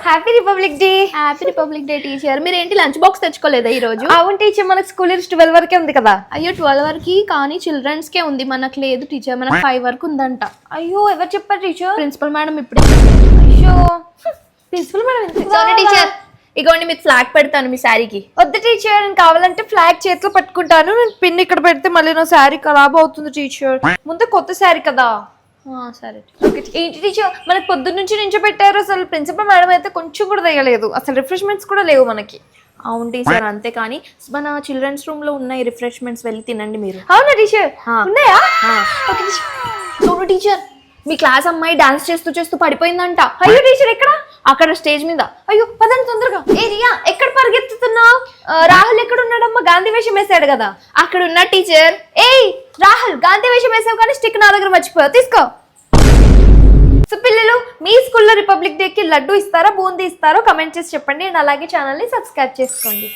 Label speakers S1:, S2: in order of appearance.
S1: Happy republic day.
S2: Happy republic day teacher. మీరు ఏంటి lunch box తెచ్చుకోలేదా ఈ రోజు?
S1: అవును టీచర్, మనకు స్కూల్ 12 వరకే ఉంది కదా.
S2: అయ్యో 12 వరకు కానీ చిల్డ్రన్స్ కే ఉంది, మనకు లేదు టీచర్. మనకు 5 వరకు ఉందంట.
S1: అయ్యో ఎవరు చెప్పారు టీచర్?
S2: ప్రిన్సిపల్ మేడం ఇప్పుడే.
S1: అయ్యో ప్రిన్సిపల్ మేడం.
S2: సారీ టీచర్, ఇగోండి మీకు ఫ్లాగ్ పెడతాను మీ శారీకి.
S1: వద్దు టీచర్, నేను కావాలంటే ఫ్లాగ్ చేతిలో పట్టుకుంటాను. నేను పిన్ ఇక్కడ పెడితే మళ్ళీ నా శారీ ఖరాబ్ అవుతుంది టీచర్. ముందు కొత్త శారీ కదా.
S2: సరే.
S1: ఏంటి టీచర్, మనకి పొద్దున్న నుంచి నించో పెట్టారు. అసలు ప్రిన్సిపల్ మేడం అయితే కొంచెం కూడా తెగలేదు. అసలు రిఫ్రెష్మెంట్స్ కూడా లేవు మనకి.
S2: అవును టీచర్, అంతే కానీ మన చిల్డ్రన్స్ రూమ్ లో ఉన్నాయి రిఫ్రెష్మెంట్స్, వెళ్ళి తినండి మీరు.
S1: అవునా టీచర్? ఉన్నాయా?
S2: చూడు టీచర్, మీ క్లాస్ అమ్మాయి డాన్స్ చేస్తూ చేస్తూ పడిపోయిందంట.
S1: అయ్యో టీచర్ ఎక్కడ?
S2: అక్కడ స్టేజ్ మీద.
S1: అయ్యో పదండి తొందరగా. ఏ రియా, ఎక్కడ పరిగెత్తుతున్నావు? రాహుల్ ఎక్కడ ఉన్నాడమ్మా? గాంధీ వేషం వేసాడు కదా.
S2: అక్కడ ఉన్న టీచర్.
S1: ఏయ్ రాహుల్, గాంధీ వేషం వేసావు కానీ స్టిక్ నా దగ్గర మర్చిపోయావు, తీసుకో. సో పిల్లలు, మీ స్కూల్లో రిపబ్లిక్ డే కి లడ్డు ఇస్తారా, బూందీ ఇస్తారో కమెంట్ చేసి చెప్పండి. అండ్ అలాగే ఛానల్ ని సబ్స్క్రైబ్ చేసుకోండి.